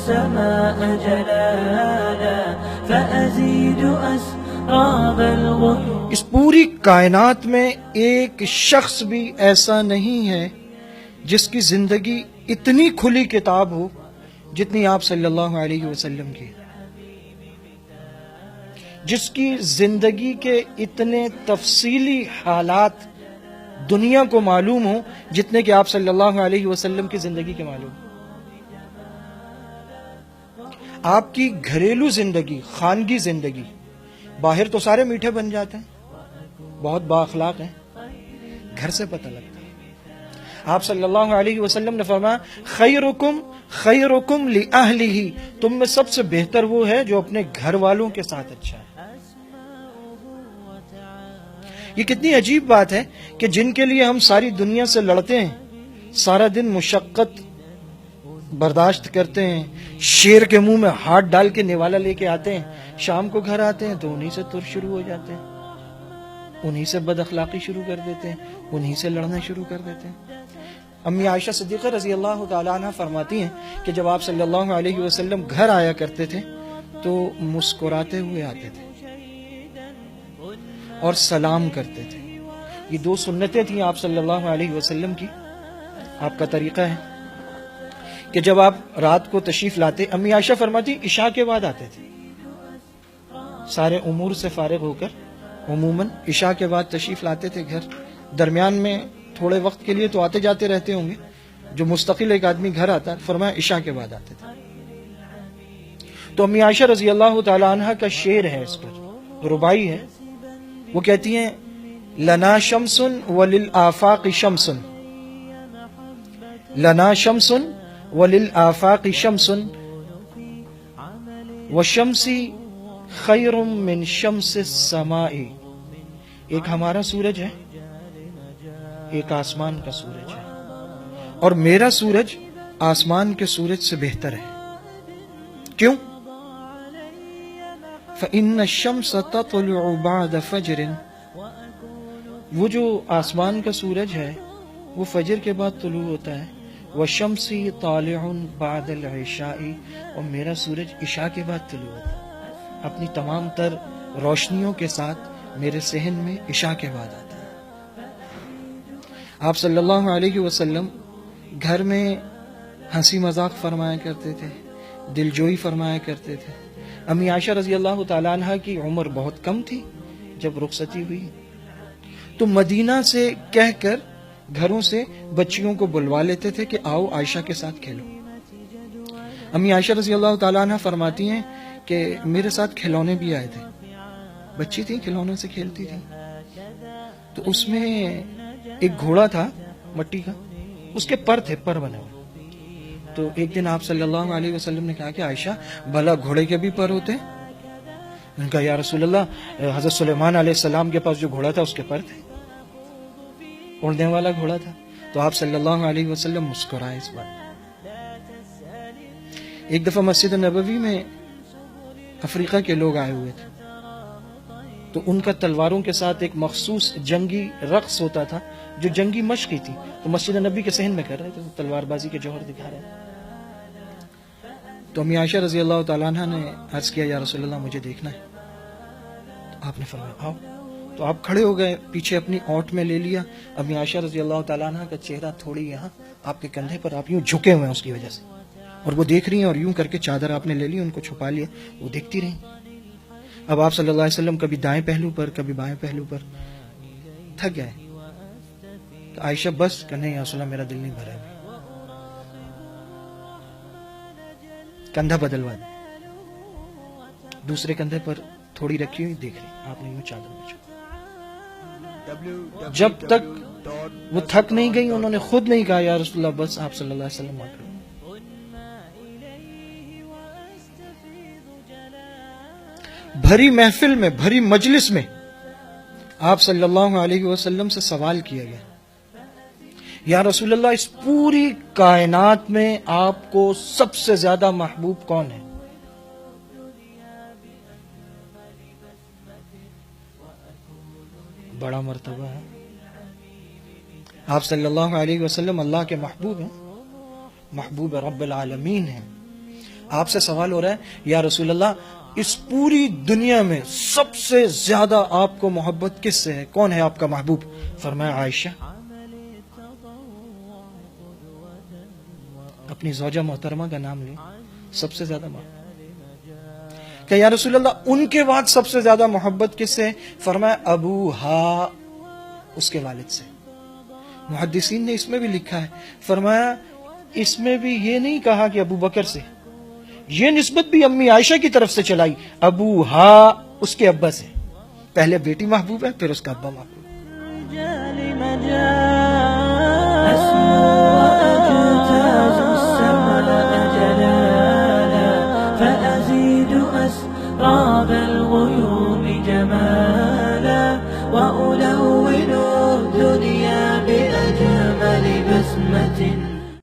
السماء جلالا فأزيد أسراب الغيوم. اس پوری کائنات میں ایک شخص بھی ایسا نہیں ہے جس کی زندگی اتنی کھلی کتاب ہو جتنی آپ صلی اللہ علیہ وسلم کی، جس کی زندگی کے اتنے تفصیلی حالات دنیا کو معلوم ہو جتنے کہ آپ صلی اللہ علیہ وسلم کی زندگی کے معلوم. آپ کی گھریلو زندگی، خانگی زندگی، باہر تو سارے میٹھے بن جاتے ہیں، بہت با اخلاق ہیں، گھر سے پتہ لگتا ہے. آپ صلی اللہ علیہ وسلم نے فرمایا خیرکم خیرکم لأہلہ، تم میں سب سے بہتر وہ ہے جو اپنے گھر والوں کے ساتھ اچھا ہے. یہ کتنی عجیب بات ہے کہ جن کے لیے ہم ساری دنیا سے لڑتے ہیں، سارا دن مشقت برداشت کرتے ہیں، شیر کے منہ میں ہاتھ ڈال کے نوالا لے کے آتے ہیں، شام کو گھر آتے ہیں تو انہی سے تر شروع ہو جاتے ہیں، انہی سے بد اخلاقی شروع کر دیتے ہیں، انہی سے لڑنا شروع کر دیتے ہیں. امی عائشہ صدیقہ رضی اللہ تعالیٰ عنہ فرماتی ہیں کہ جب آپ صلی اللہ علیہ وسلم گھر آیا کرتے تھے تو مسکراتے ہوئے آتے تھے اور سلام کرتے تھے. یہ دو سنتیں تھیں آپ صلی اللہ علیہ وسلم کی. آپ کا طریقہ ہے کہ جب آپ رات کو تشریف لاتے، امی عائشہ فرماتی عشاء کے بعد آتے تھے، سارے امور سے فارغ ہو کر عموماً عشاء کے بعد تشریف لاتے تھے گھر. درمیان میں تھوڑے وقت کے لیے تو آتے جاتے رہتے ہوں گے، جو مستقل ایک آدمی گھر آتا ہے، فرمایا عشاء کے بعد آتے تھے. تو امی عائشہ رضی اللہ تعالیٰ عنہ کا شعر ہے، اس پر ربائی ہے. وہ کہتی ہیں لنا شمس وللآفاق شمس، لنا شمس وللآفاق شمس وشمسی خیر من شمس السماء. ایک ہمارا سورج ہے، ایک آسمان کا سورج ہے، اور میرا سورج آسمان کے سورج سے بہتر ہے. کیوں؟ فإن الشمس تطلع بعد فجر، وہ جو آسمان کا سورج ہے وہ فجر کے بعد طلوع ہوتا ہے. وشمسی طالع بعد العشاء، اور میرا سورج عشاء کے بعد طلوع ہوتا ہے. اپنی تمام تر روشنیوں کے ساتھ میرے صحن میں عشاء کے بعد آتا ہے. آپ صلی اللہ علیہ وسلم گھر میں ہنسی مذاق فرمایا کرتے تھے، دلجوئی فرمایا کرتے تھے. امی عائشہ رضی اللہ تعالیٰ عنہ کی عمر بہت کم تھی جب رخصتی ہوئی، تو مدینہ سے کہہ کر گھروں سے بچیوں کو بلوا لیتے تھے کہ آؤ عائشہ کے ساتھ کھیلو. امی عائشہ رضی اللہ تعالیٰ عنہ فرماتی ہیں کہ میرے ساتھ کھلونے بھی آئے تھے، بچی تھی کھلونوں سے کھیلتی تھی. تو اس میں ایک گھوڑا تھا مٹی کا، اس کے پر تھے، پر بنے ہوئے. تو ایک دن آپ صلی اللہ علیہ وسلم نے کہا کہ عائشہ بھلا گھوڑے کے بھی پر ہوتے ہیں؟ انہوں نے کہا یا رسول اللہ، حضرت سلیمان علیہ السلام کے پاس جو گھوڑا تھا اس کے پر تھے، اڑنے والا گھوڑا تھا. تو آپ صلی اللہ علیہ وسلم مسکرائے اس بات. ایک دفعہ مسجد نبوی میں افریقہ کے لوگ آئے ہوئے تھے، تو ان کا تلواروں کے ساتھ ایک مخصوص جنگی رقص ہوتا تھا جو جنگی مشقی تھی. تو مسجد نبی کے صحن میں کر رہے تھے، تلوار بازی کے جوہر دکھا رہے تھے. تو امی عائشہ رضی اللہ تعالیٰ عنہ نے عرض کیا یا رسول اللہ مجھے دیکھنا ہے. تو آپ نے فرمایا آؤ. تو آپ کھڑے ہو گئے، پیچھے اپنی اوٹ میں لے لیا. امی عائشہ رضی اللہ تعالیٰ عنہ کا چہرہ تھوڑی یہاں آپ کے کندھے پر، آپ یوں جھکے ہوئے ہیں اس کی وجہ سے، اور وہ دیکھ رہی ہیں، اور یوں کر کے چادر آپ نے لے لی، ان کو چھپا لیا، وہ دیکھتی رہی. اب آپ صلی اللہ علیہ وسلم کبھی دائیں پہلو پر کبھی بائیں پہلو پر، تھک گئے. تو عائشہ بس کہ نہیں یا رسول اللہ میرا دل نہیں بھرا ہے، کندھا بدلوا دیا. دوسرے کندھے پر تھوڑی رکھی ہوئی دیکھ رہی، آپ نے یوں چادر میں چھپا. جب تک وہ تھک نہیں گئی انہوں نے خود نہیں کہا یا رسول اللہ بس، آپ صلی اللہ علیہ وسلم آ کر. بھری محفل میں، بھری مجلس میں آپ صلی اللہ علیہ وسلم سے سوال کیا گیا یا رسول اللہ اس پوری کائنات میں آپ کو سب سے زیادہ محبوب کون ہے؟ بڑا مرتبہ ہے. آپ صلی اللہ علیہ وسلم اللہ کے محبوب ہیں، محبوب رب العالمین ہیں. آپ سے سوال ہو رہا ہے یا رسول اللہ اس پوری دنیا میں سب سے زیادہ آپ کو محبت کس سے ہے، کون ہے آپ کا محبوب؟ فرمایا عائشہ، اپنی زوجہ محترمہ کا نام لے، سب سے زیادہ محبت۔ کہ یا رسول اللہ ان کے بعد سب سے زیادہ محبت کس سے؟ فرمایا ابوہا، اس کے والد سے۔ محدثین نے اس میں بھی لکھا ہے، فرمایا اس میں بھی یہ نہیں کہا کہ ابو بکر سے، یہ نسبت بھی امی عائشہ کی طرف سے چلائی، ابوہا، اس کے ابا سے۔ پہلے بیٹی محبوب ہے، پھر اس کا ابا محبوب ہے۔